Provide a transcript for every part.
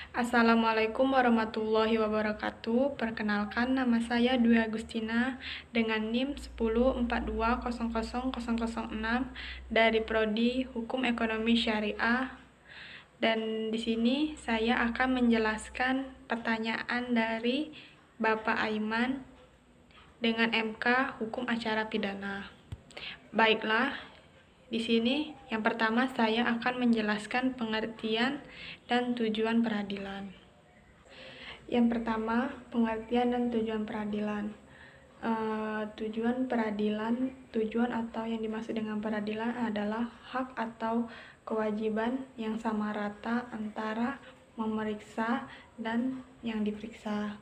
Assalamualaikum warahmatullahi wabarakatuh. Perkenalkan, nama saya Dwi Agustina dengan NIM 1042000006 dari Prodi Hukum Ekonomi Syariah. Dan di sini saya akan menjelaskan pertanyaan dari Bapak Aiman dengan MK Hukum Acara Pidana. Baiklah, di sini yang pertama saya akan menjelaskan pengertian dan tujuan peradilan. Yang pertama, pengertian dan tujuan peradilan. Tujuan atau yang dimaksud dengan peradilan adalah hak atau kewajiban yang sama rata antara memeriksa dan yang diperiksa.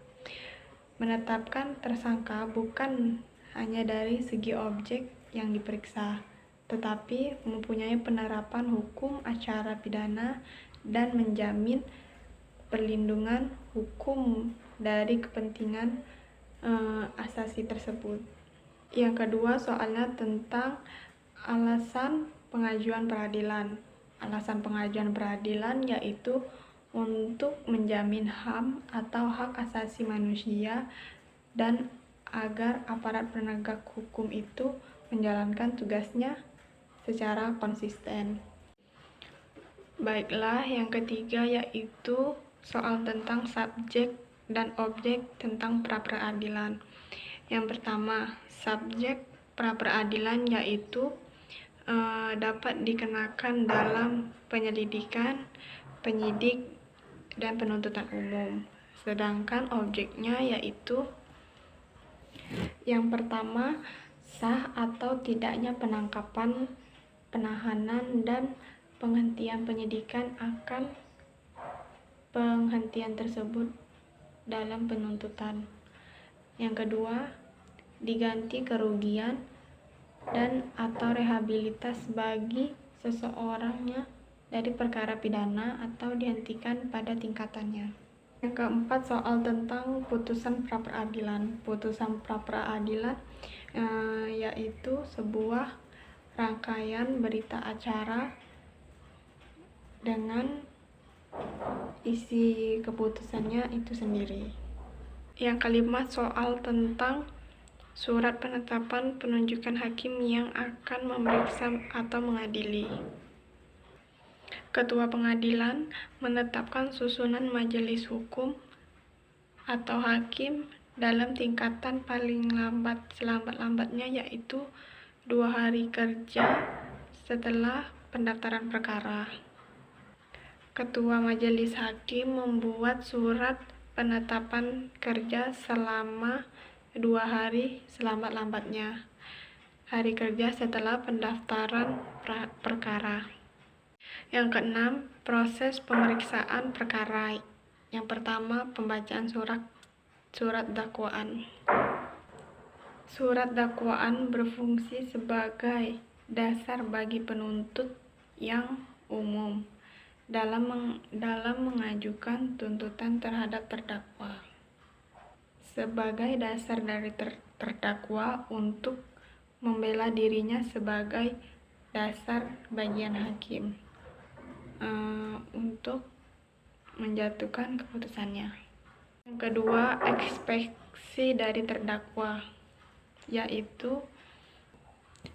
Menetapkan tersangka bukan hanya dari segi objek yang diperiksa, tetapi mempunyai penerapan hukum acara pidana dan menjamin perlindungan hukum dari kepentingan asasi tersebut. Yang kedua, soalnya tentang alasan pengajuan peradilan. Alasan pengajuan peradilan yaitu untuk menjamin HAM atau hak asasi manusia dan agar aparat penegak hukum itu menjalankan tugasnya secara konsisten. Baiklah, yang ketiga yaitu soal tentang subjek dan objek tentang pra-peradilan. Yang pertama, subjek pra-peradilan yaitu dapat dikenakan dalam penyelidikan, penyidik, dan penuntutan umum. Sedangkan objeknya yaitu yang pertama, sah atau tidaknya penangkapan, penahanan, dan penghentian penyidikan akan penghentian tersebut dalam penuntutan. Yang kedua, diganti kerugian dan atau rehabilitas bagi seseorangnya dari perkara pidana atau dihentikan pada tingkatannya. Yang keempat, soal tentang putusan pra-peradilan. Putusan pra-peradilan yaitu sebuah rangkaian berita acara dengan isi keputusannya itu sendiri. Yang kelima, soal tentang surat penetapan penunjukan hakim yang akan memeriksa atau mengadili. Ketua pengadilan menetapkan susunan majelis hukum atau hakim dalam tingkatan paling lambat selambat-lambatnya yaitu 2 hari kerja setelah pendaftaran perkara. Ketua majelis hakim membuat surat penetapan kerja selama 2 hari selambat-lambatnya hari kerja setelah pendaftaran perkara. Yang keenam, proses pemeriksaan perkara. Yang pertama, pembacaan surat dakwaan. Surat dakwaan berfungsi sebagai dasar bagi penuntut yang umum dalam mengajukan tuntutan terhadap terdakwa, sebagai dasar dari terdakwa untuk membela dirinya sebagai dasar bagian hakim untuk menjatuhkan keputusannya. Yang kedua, eksepsi dari terdakwa, yaitu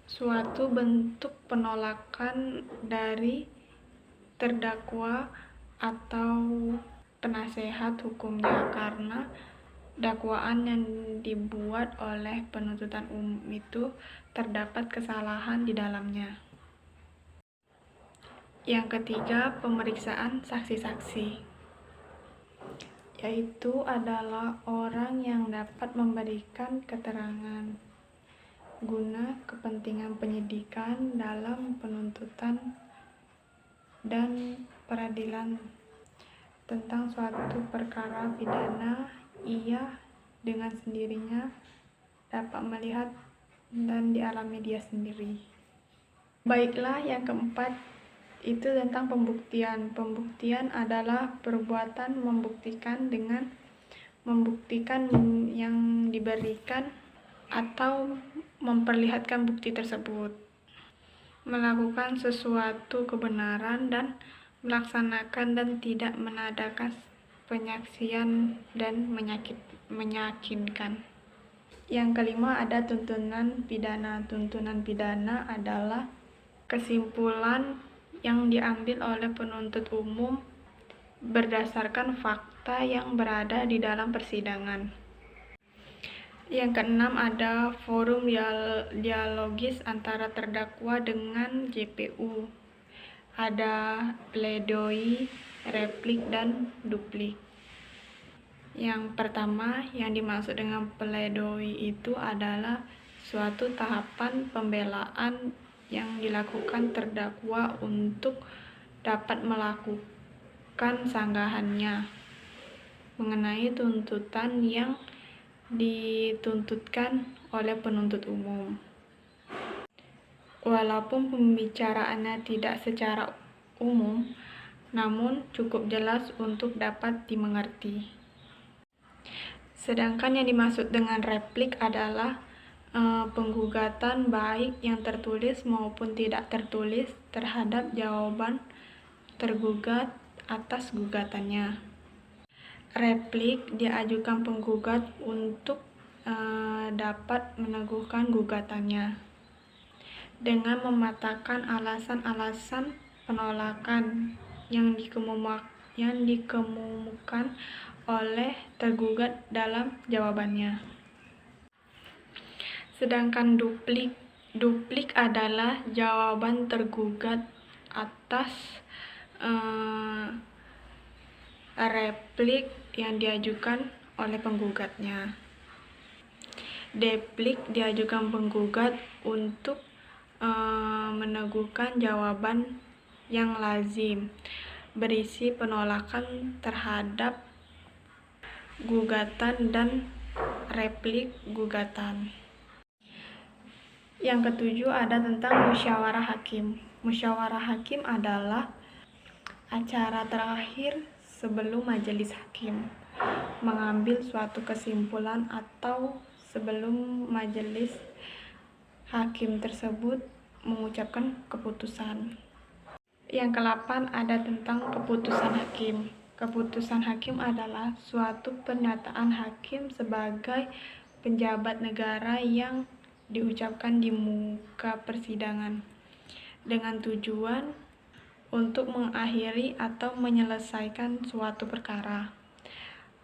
suatu bentuk penolakan dari terdakwa atau penasehat hukumnya karena dakwaan yang dibuat oleh penuntutan umum itu terdapat kesalahan di dalamnya. Yang ketiga, pemeriksaan saksi-saksi, yaitu adalah orang yang dapat memberikan keterangan guna kepentingan penyidikan dalam penuntutan dan peradilan tentang suatu perkara pidana. Ia dengan sendirinya dapat melihat dan dialami dia sendiri. Baiklah, yang keempat itu tentang pembuktian. Pembuktian adalah perbuatan membuktikan dengan membuktikan yang diberikan atau memperlihatkan bukti tersebut, melakukan sesuatu kebenaran dan melaksanakan dan tidak menadakan penyaksian dan meyakinkan. Yang kelima ada tuntunan pidana. Tuntunan pidana adalah kesimpulan yang diambil oleh penuntut umum berdasarkan fakta yang berada di dalam persidangan. Yang keenam ada forum dialogis antara terdakwa dengan JPU. Ada pledoi, replik, dan duplik. Yang pertama, yang dimaksud dengan pledoi itu adalah suatu tahapan pembelaan yang dilakukan terdakwa untuk dapat melakukan sanggahannya mengenai tuntutan yang dituntutkan oleh penuntut umum. Walaupun pembicaraannya tidak secara umum, namun cukup jelas untuk dapat dimengerti. Sedangkan yang dimaksud dengan replik adalah penggugatan baik yang tertulis maupun tidak tertulis terhadap jawaban tergugat atas gugatannya. Replik diajukan penggugat untuk dapat meneguhkan gugatannya dengan mematahkan alasan-alasan penolakan yang dikemukakan oleh tergugat dalam jawabannya. Sedangkan duplik adalah jawaban tergugat atas replik yang diajukan oleh penggugatnya. Deplik diajukan penggugat untuk meneguhkan jawaban yang lazim berisi penolakan terhadap gugatan dan replik gugatan. Yang ketujuh ada tentang musyawarah hakim. Musyawarah hakim adalah acara terakhir sebelum majelis hakim mengambil suatu kesimpulan atau sebelum majelis hakim tersebut mengucapkan keputusan. Yang ke-8 ada tentang keputusan hakim. Keputusan hakim adalah suatu pernyataan hakim sebagai penjabat negara yang diucapkan di muka persidangan dengan tujuan untuk mengakhiri atau menyelesaikan suatu perkara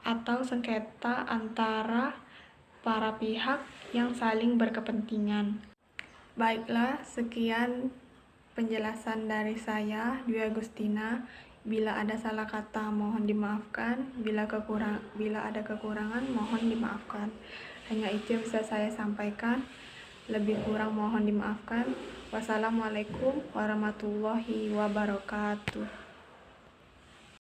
atau sengketa antara para pihak yang saling berkepentingan. Baiklah, sekian penjelasan dari saya, Dwi Agustina. Bila ada salah kata mohon dimaafkan, bila ada kekurangan mohon dimaafkan. Hanya itu yang bisa saya sampaikan. Lebih kurang mohon dimaafkan. Wassalamualaikum warahmatullahi wabarakatuh.